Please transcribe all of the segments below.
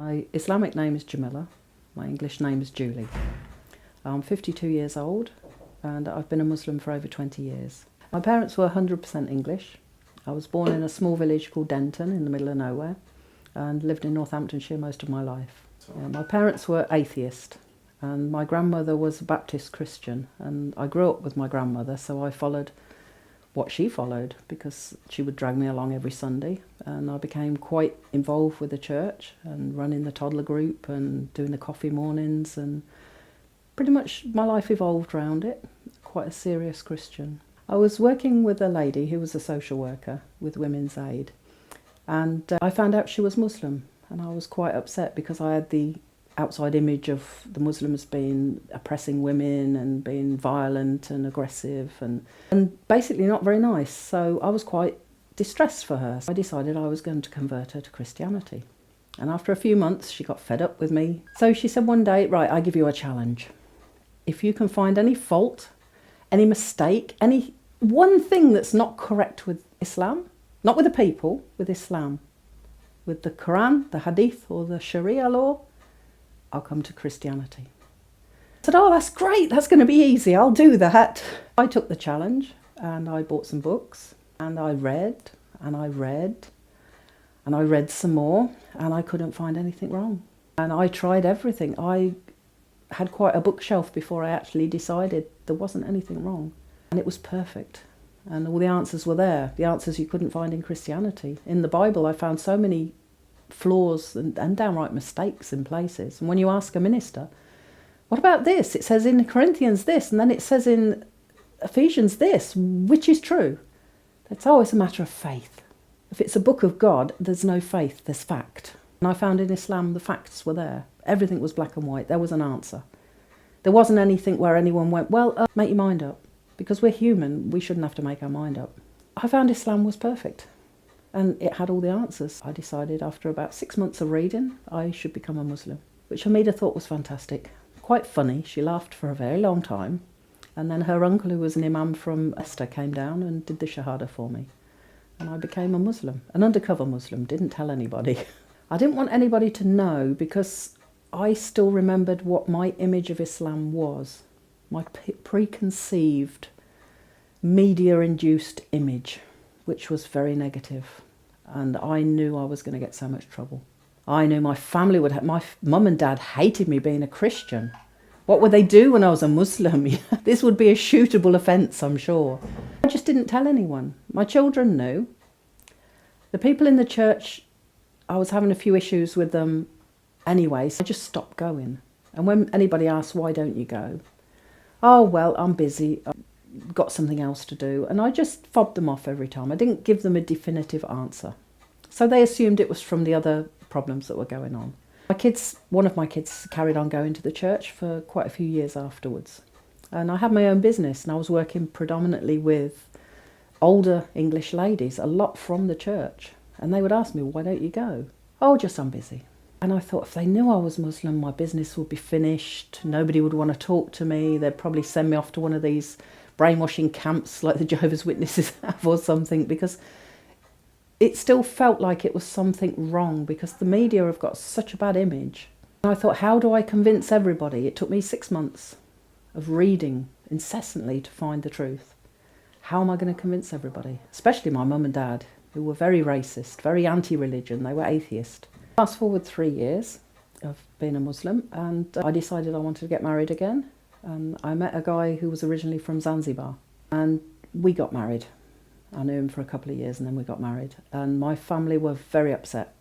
My Islamic name is Jamila. My English name is Julie. I'm 52 years old and I've been a Muslim for over 20 years. My parents were 100% English. I was born in a small village called Denton in the middle of nowhere and lived in Northamptonshire most of my life. My parents were atheist and my grandmother was a Baptist Christian, and I grew up with my grandmother, so I followed what she followed because she would drag me along every Sunday, and I became quite involved with the church and running the toddler group and doing the coffee mornings, and pretty much my life evolved around it. Quite a serious Christian. I was working with a lady who was a social worker with Women's Aid, and I found out she was Muslim, and I was quite upset because I had the outside image of the Muslims being oppressing women and being violent and aggressive and basically not very nice. So I was quite distressed for her. So I decided I was going to convert her to Christianity. And after a few months, she got fed up with me. So she said one day, right, I give you a challenge. If you can find any fault, any mistake, any one thing that's not correct with Islam, not with the people, with Islam, with the Quran, the Hadith or the Sharia law, I'll come to Christianity. I said, oh, that's great, that's going to be easy, I'll do that. I took the challenge and I bought some books and I read and I read and I read some more, and I couldn't find anything wrong. And I tried everything. I had quite a bookshelf before I actually decided there wasn't anything wrong. And it was perfect. And all the answers were there, the answers you couldn't find in Christianity. In the Bible I found so many flaws and downright mistakes in places. And when you ask a minister, what about this? It says in Corinthians this, and then it says in Ephesians this, which is true? It's always a matter of faith. If it's a book of God, there's no faith, there's fact. And I found in Islam the facts were there. Everything was black and white. There was an answer. There wasn't anything where anyone went, well, make your mind up. Because we're human, we shouldn't have to make our mind up. I found Islam was perfect. And it had all the answers. I decided after about 6 months of reading, I should become a Muslim, which Hamida thought was fantastic. Quite funny. She laughed for a very long time. And then her uncle, who was an imam from Esther, came down and did the Shahada for me. And I became a Muslim, an undercover Muslim, didn't tell anybody. I didn't want anybody to know because I still remembered what my image of Islam was. My preconceived, media-induced image, which was very negative, and I knew I was going to get so much trouble. I knew my family would have, my mum and dad hated me being a Christian. What would they do when I was a Muslim? This would be a shootable offence, I'm sure. I just didn't tell anyone. My children knew. The people in the church, I was having a few issues with them anyway, so I just stopped going. And when anybody asked, why don't you go? Oh, well, I'm busy. Got something else to do, and I just fobbed them off every time. I didn't give them a definitive answer. So they assumed it was from the other problems that were going on. One of my kids carried on going to the church for quite a few years afterwards. And I had my own business, and I was working predominantly with older English ladies, a lot from the church. And they would ask me, why don't you go? Oh, just I'm busy. And I thought if they knew I was Muslim, my business would be finished. Nobody would want to talk to me. They'd probably send me off to one of these brainwashing camps like the Jehovah's Witnesses have or something, because it still felt like it was something wrong because the media have got such a bad image. And I thought, how do I convince everybody? It took me 6 months of reading incessantly to find the truth. How am I going to convince everybody? Especially my mum and dad, who were very racist, very anti-religion. They were atheist. Fast forward 3 years of being a Muslim, and I decided I wanted to get married again. And I met a guy who was originally from Zanzibar, and we got married. I knew him for a couple of years and then we got married, and my family were very upset.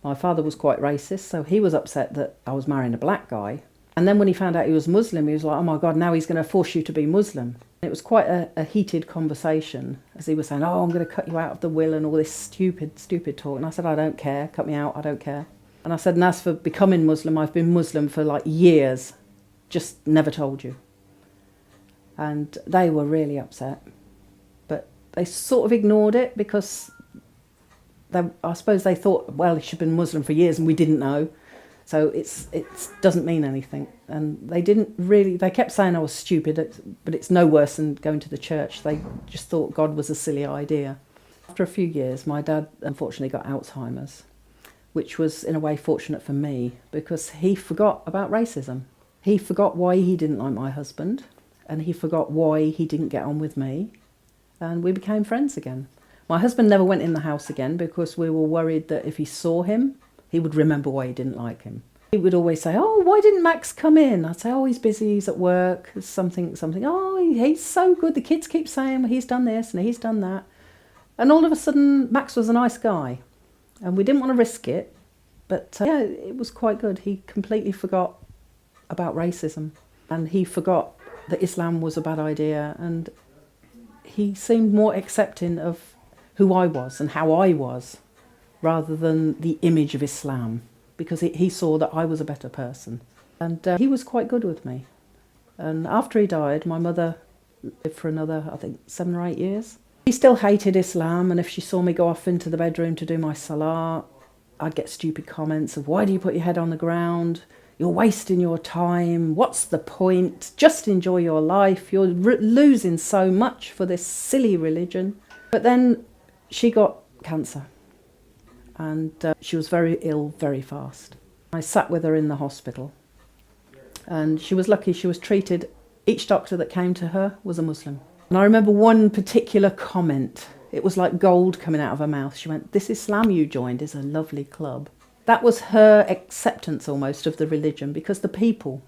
My father was quite racist, so he was upset that I was marrying a black guy. And then when he found out he was Muslim, he was like, oh my God, now he's going to force you to be Muslim. It was quite a heated conversation, as he was saying, oh, I'm going to cut you out of the will and all this stupid talk. And I said, I don't care, cut me out, I don't care. And I said, and as for becoming Muslim, I've been Muslim for like years. Just never told you. And they were really upset, but they sort of ignored it because I suppose they thought, well, she'd been Muslim for years and we didn't know, so it doesn't mean anything. And they kept saying I was stupid, but it's no worse than going to the church. They just thought God was a silly idea. After a few years, my dad unfortunately got Alzheimer's, which was in a way fortunate for me because he forgot about racism. He forgot why he didn't like my husband, and he forgot why he didn't get on with me, and we became friends again. My husband never went in the house again because we were worried that if he saw him, he would remember why he didn't like him. He would always say, "Oh, why didn't Max come in?" I'd say, "Oh, he's busy, he's at work, something. Oh, he's so good, the kids keep saying, well, he's done this and he's done that." And all of a sudden, Max was a nice guy, and we didn't want to risk it, but yeah, it was quite good. He completely forgot about racism, and he forgot that Islam was a bad idea, and he seemed more accepting of who I was and how I was, rather than the image of Islam, because he saw that I was a better person. And he was quite good with me. And after he died, my mother lived for another, I think, 7 or 8 years. She still hated Islam, and if she saw me go off into the bedroom to do my salah, I'd get stupid comments of, "Why do you put your head on the ground? You're wasting your time. What's the point? Just enjoy your life. You're losing so much for this silly religion." But then she got cancer, and she was very ill very fast. I sat with her in the hospital, and she was lucky. She was treated. Each doctor that came to her was a Muslim. And I remember one particular comment. It was like gold coming out of her mouth. She went, "This Islam you joined is a lovely club." That was her acceptance almost of the religion, because the people,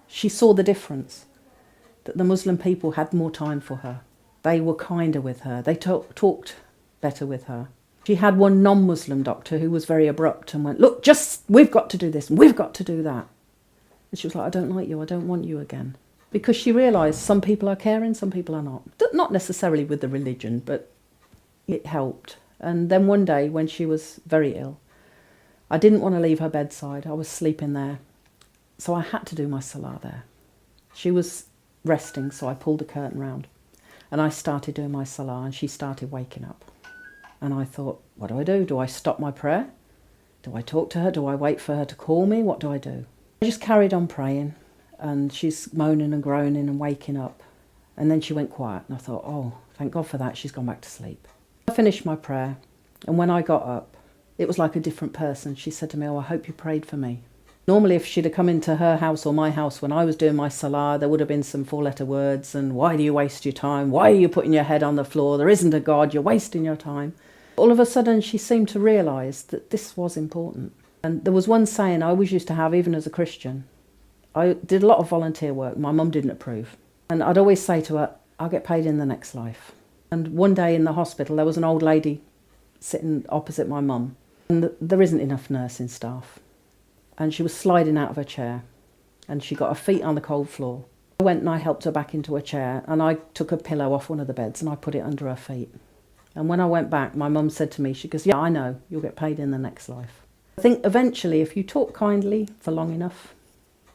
she saw the difference, that the Muslim people had more time for her. They were kinder with her. They talked better with her. She had one non-Muslim doctor who was very abrupt and went, "Look, we've got to do this and we've got to do that." And she was like, "I don't like you, I don't want you again." Because she realised some people are caring, some people are not. Not necessarily with the religion, but it helped. And then one day when she was very ill, I didn't want to leave her bedside. I was sleeping there. So I had to do my salah there. She was resting, so I pulled the curtain round. And I started doing my salah, and she started waking up. And I thought, what do I do? Do I stop my prayer? Do I talk to her? Do I wait for her to call me? What do I do? I just carried on praying, and she's moaning and groaning and waking up. And then she went quiet, and I thought, oh, thank God for that, she's gone back to sleep. I finished my prayer, and when I got up, it was like a different person. She said to me, "Oh, I hope you prayed for me." Normally, if she'd have come into her house or my house when I was doing my salah, there would have been some 4-letter words, and "Why do you waste your time? Why are you putting your head on the floor? There isn't a God, you're wasting your time." All of a sudden, she seemed to realise that this was important. And there was one saying I always used to have, even as a Christian. I did a lot of volunteer work. My mum didn't approve. And I'd always say to her, "I'll get paid in the next life." And one day in the hospital, there was an old lady sitting opposite my mum. And there isn't enough nursing staff. And she was sliding out of her chair. And she got her feet on the cold floor. I went and I helped her back into a chair. And I took a pillow off one of the beds and I put it under her feet. And when I went back, my mum said to me, she goes, "Yeah, I know, you'll get paid in the next life." I think eventually, if you talk kindly for long enough,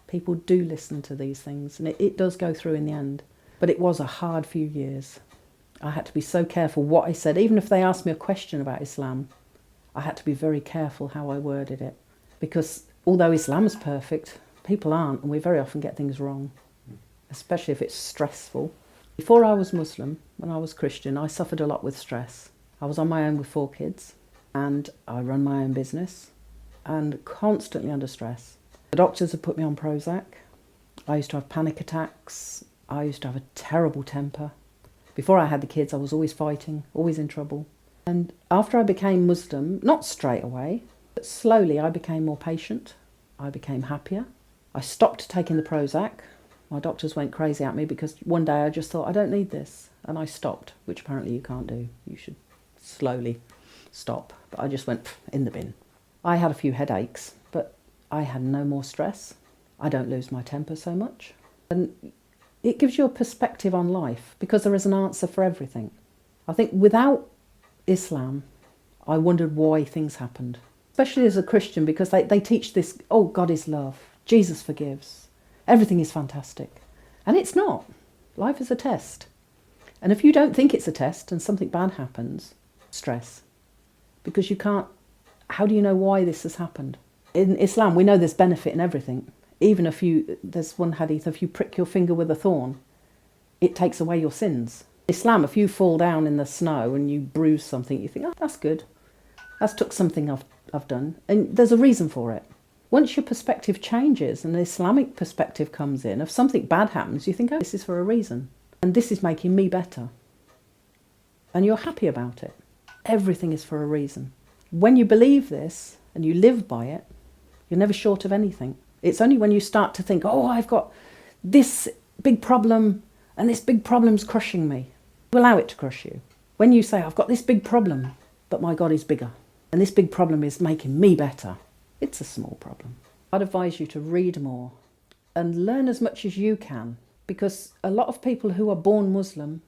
people do listen to these things, and it does go through in the end. But it was a hard few years. I had to be so careful what I said. Even if they asked me a question about Islam, I had to be very careful how I worded it. Because although Islam's perfect, people aren't, and we very often get things wrong, especially if it's stressful. Before I was Muslim, when I was Christian, I suffered a lot with stress. I was on my own with 4 kids, and I run my own business, and constantly under stress. The doctors had put me on Prozac. I used to have panic attacks. I used to have a terrible temper. Before I had the kids, I was always fighting, always in trouble. And after I became Muslim, not straight away, but slowly I became more patient. I became happier. I stopped taking the Prozac. My doctors went crazy at me because one day I just thought, I don't need this. And I stopped, which apparently you can't do. You should slowly stop. But I just went in the bin. I had a few headaches, but I had no more stress. I don't lose my temper so much. And it gives you a perspective on life because there is an answer for everything. I think without Islam, I wondered why things happened. Especially as a Christian, because they teach this, oh, God is love, Jesus forgives, everything is fantastic. And it's not. Life is a test. And if you don't think it's a test and something bad happens, stress. Because you can't, how do you know why this has happened? In Islam, we know there's benefit in everything. Even there's one hadith, if you prick your finger with a thorn, it takes away your sins. Islam, if you fall down in the snow and you bruise something, you think, oh, that's good. That's took something off I've done, and there's a reason for it. Once your perspective changes and the Islamic perspective comes in, if something bad happens, you think, oh, this is for a reason. And this is making me better. And you're happy about it. Everything is for a reason. When you believe this and you live by it, you're never short of anything. It's only when you start to think, oh, I've got this big problem and this big problem's crushing me. You allow it to crush you. When you say, I've got this big problem, but my God is bigger, and this big problem is making me better, it's a small problem. I'd advise you to read more and learn as much as you can, because a lot of people who are born Muslim,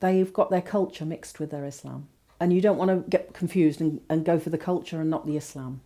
they've got their culture mixed with their Islam. And you don't want to get confused and go for the culture and not the Islam.